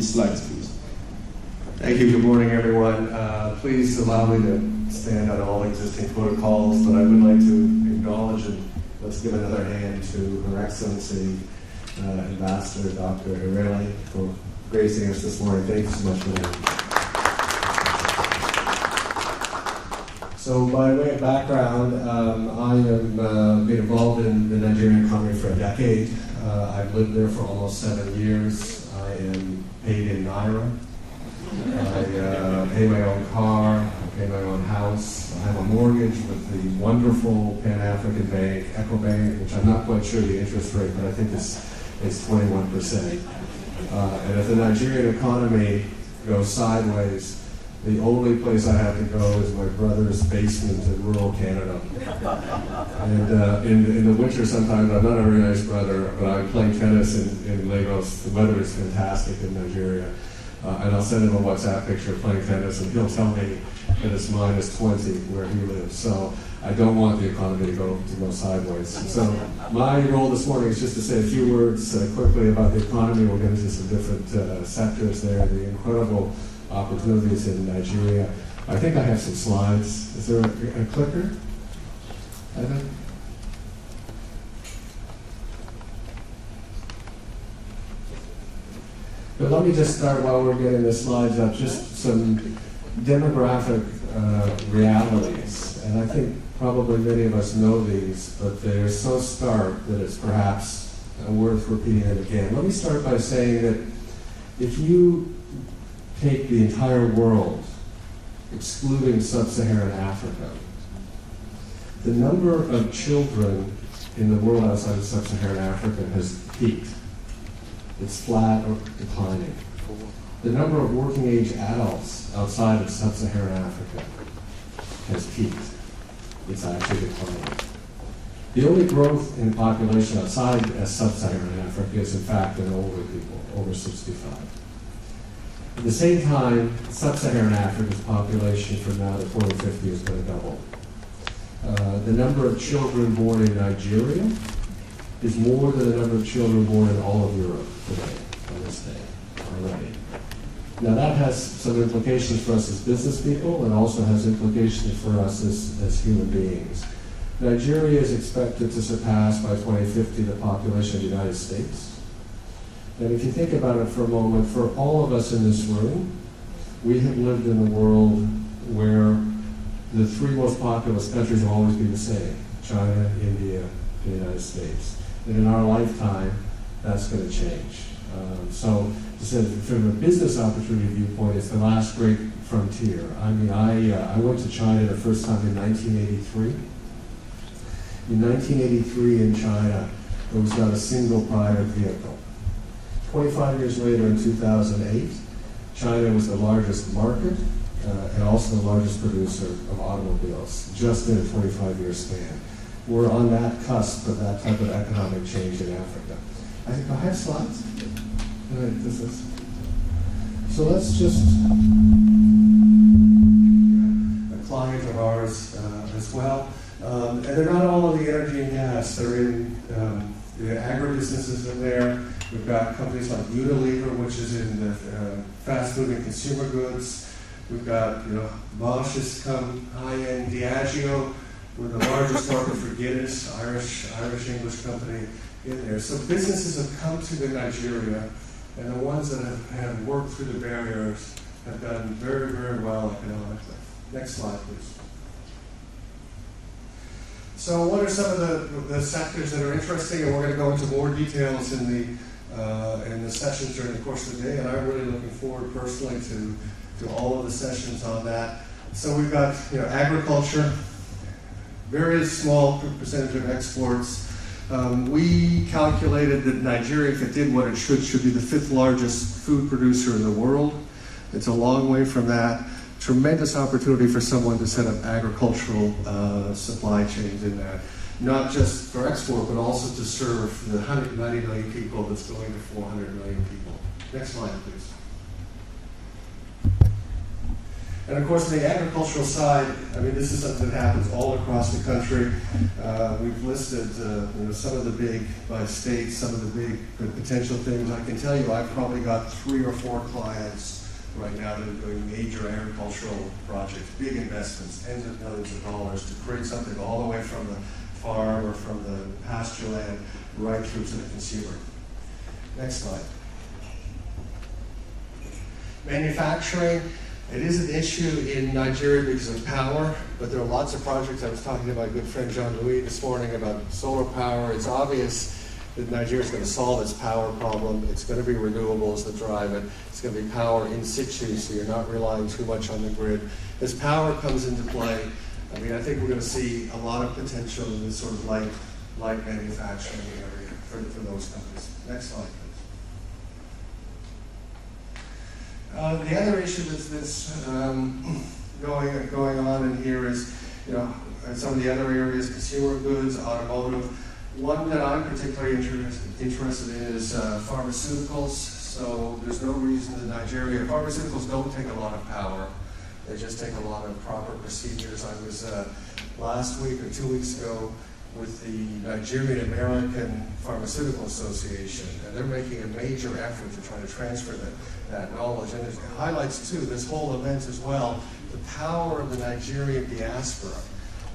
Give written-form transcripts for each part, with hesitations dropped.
Slides, please. Thank you. Good morning, everyone. Please allow me to stand on all existing protocols, but I would like to acknowledge and let's give another hand to Her Excellency Ambassador Dr. Ireli for gracing us this morning. Thank you so much for that. So by way of background, I have been involved in the Nigerian economy for a decade. I've lived there for almost 7 years. I am paid in Naira. I pay my own car, I pay my own house. I have a mortgage with the wonderful Pan-African bank, Ecobank, which I'm not quite sure the interest rate, but I think it's 21%. And if the Nigerian economy goes sideways, the only place I have to go is my brother's basement in rural Canada. And in the winter sometimes, I'm not a very nice brother, but I play tennis in Lagos. The weather is fantastic in Nigeria. And I'll send him a WhatsApp picture of playing tennis, and he'll tell me that it's minus 20 where he lives. So I don't want the economy to go sideways. So my role this morning is just to say a few words quickly about the economy. We'll get into some different sectors there, the incredible opportunities in Nigeria. I think I have some slides. Is there a clicker? Evan? But let me just start while we're getting the slides up, just some demographic realities. And I think probably many of us know these, but they're so stark that it's perhaps worth repeating it again. Let me start by saying that if you take the entire world, excluding sub-Saharan Africa, the number of children in the world outside of sub-Saharan Africa has peaked. It's flat or declining. The number of working age adults outside of sub-Saharan Africa has peaked. It's actually declining. The only growth in population outside of sub-Saharan Africa is in fact in older people, over 65. At the same time, sub-Saharan Africa's population from now to 2050 is going to double. The number of children born in Nigeria is more than the number of children born in all of Europe today, on this day, already. Now that has some implications for us as business people and also has implications for us as human beings. Nigeria is expected to surpass by 2050 the population of the United States. And if you think about it for a moment, for all of us in this room, we have lived in a world where the three most populous countries will always be the same: China, India, the United States. And in our lifetime, that's going to change. So from a business opportunity viewpoint, it's the last great frontier. I mean, I went to China the first time in 1983. In 1983 in China, there was not a single private vehicle. 25 years later, in 2008, China was the largest market and also the largest producer of automobiles, just in a 25-year span. We're on that cusp of that type of economic change in Africa. I think I have slides. So let's just, a client of ours as well. And they're not all in the energy and gas. They're in the agribusinesses in there. We've got companies like Unilever, which is in the fast-moving consumer goods. We've got, Bosch has come high-end, Diageo. We're the largest market for Guinness, Irish-English company in there. So businesses have come to Nigeria, and the ones that have worked through the barriers have done very, very well economically. Next slide, please. So what are some of the sectors that are interesting? And we're going to go into more details in the sessions during the course of the day, and I'm really looking forward personally to all of the sessions on that. So we've got agriculture, very small percentage of exports. We calculated that Nigeria, if it did what it should be the 5th largest food producer in the world. It's a long way from that. Tremendous opportunity for someone to set up agricultural supply chains in that, not just for export, but also to serve the 190 million people that's going to 400 million people. Next slide, please. And of course, on the agricultural side, I mean, this is something that happens all across the country. We've listed some of the big, by state, some of the big potential things. I can tell you I've probably got 3 or 4 clients right now that are doing major agricultural projects, big investments, tens of millions of dollars to create something all the way from the farm or from the pasture land right through to the consumer. Next slide. Manufacturing. It is an issue in Nigeria because of power, but there are lots of projects. I was talking to my good friend Jean-Louis this morning about solar power. It's obvious that Nigeria is going to solve its power problem. It's going to be renewables that drive it. It's going to be power in situ, so you're not relying too much on the grid. As power comes into play, I mean, I think we're going to see a lot of potential in this sort of light manufacturing area for those companies. Next slide, please. The other issue that's going on in here is, some of the other areas, consumer goods, automotive. One that I'm particularly interested in is pharmaceuticals. So there's no reason in Nigeria, pharmaceuticals don't take a lot of power. They just take a lot of proper procedures. I was last week or 2 weeks ago with the Nigerian American Pharmaceutical Association, and they're making a major effort to try to transfer that knowledge. And it highlights, too, this whole event as well, the power of the Nigerian diaspora.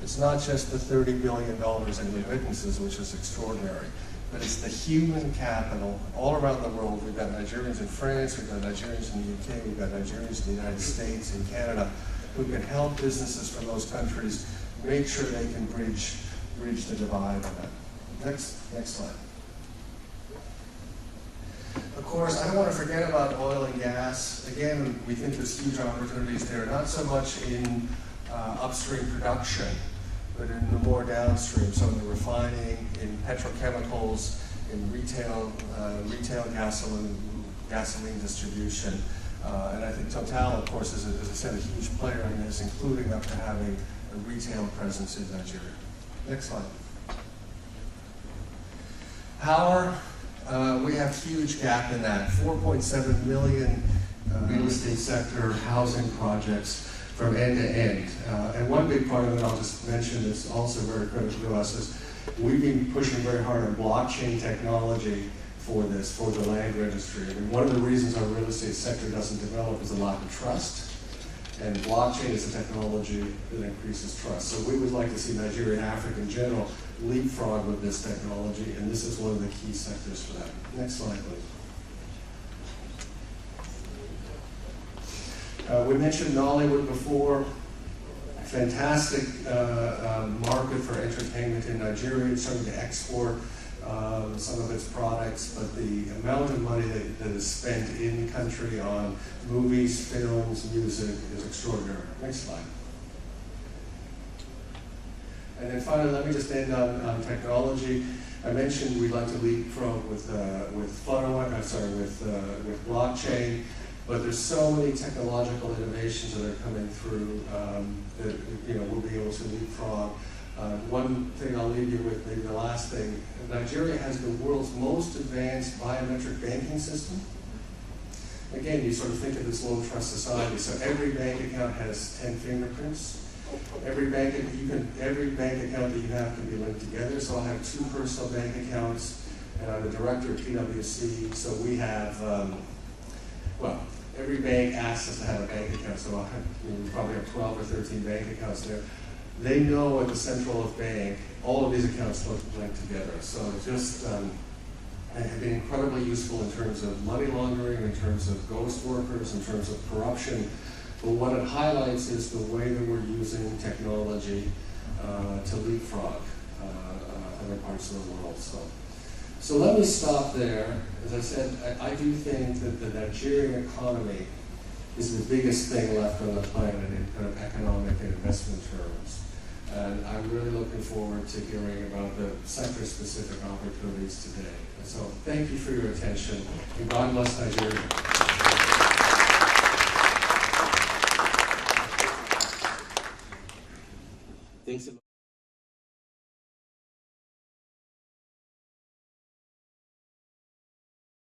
It's not just the $30 billion in remittances, which is extraordinary, but it's the human capital all around the world. We've got Nigerians in France, we've got Nigerians in the UK, we've got Nigerians in the United States, in Canada, who can help businesses from those countries make sure they can bridge the divide on that. Next slide. Of course, I don't want to forget about oil and gas. Again, we think there's huge opportunities there, not so much in upstream production, but in the more downstream, so in the refining, in petrochemicals, in retail gasoline distribution. And I think Total, of course, is, as I said, a huge player in this, including up to having a retail presence in Nigeria. Next slide. Power, we have huge gap in that. 4.7 million real estate sector housing projects from end to end. And one big part of it, I'll just mention, is also very critical to us, is we've been pushing very hard on blockchain technology for this, for the land registry. I mean, one of the reasons our real estate sector doesn't develop is a lack of trust. And blockchain is a technology that increases trust. So we would like to see Nigeria and Africa in general leapfrog with this technology, and this is one of the key sectors for that. Next slide, please. We mentioned Nollywood before. Fantastic market for entertainment in Nigeria. It's starting to export some of its products, but the amount of money that is spent in country on movies, films, music is extraordinary. Next slide. And then finally, let me just end on technology. I mentioned we'd like to leapfrog with blockchain, but there's so many technological innovations that are coming through that we'll be able to leapfrog. One thing I'll leave you with, maybe the last thing, Nigeria has the world's most advanced biometric banking system. Again, you sort of think of this low trust society, so every bank account has 10 fingerprints. Every bank account that you have can be linked together, so I have 2 personal bank accounts, and I'm the director of PwC, so we have, every bank asks us to have a bank account, so we probably have 12 or 13 bank accounts there. They know at the central bank, all of these accounts look linked together. So just have been incredibly useful in terms of money laundering, in terms of ghost workers, in terms of corruption. But what it highlights is the way that we're using technology to leapfrog other parts of the world. So let me stop there. As I said, I do think that the Nigerian economy is the biggest thing left on the planet in kind of economic and investment terms. And I'm really looking forward to hearing about the sector-specific opportunities today. And so thank you for your attention, and God bless Nigeria. Thanks a lot.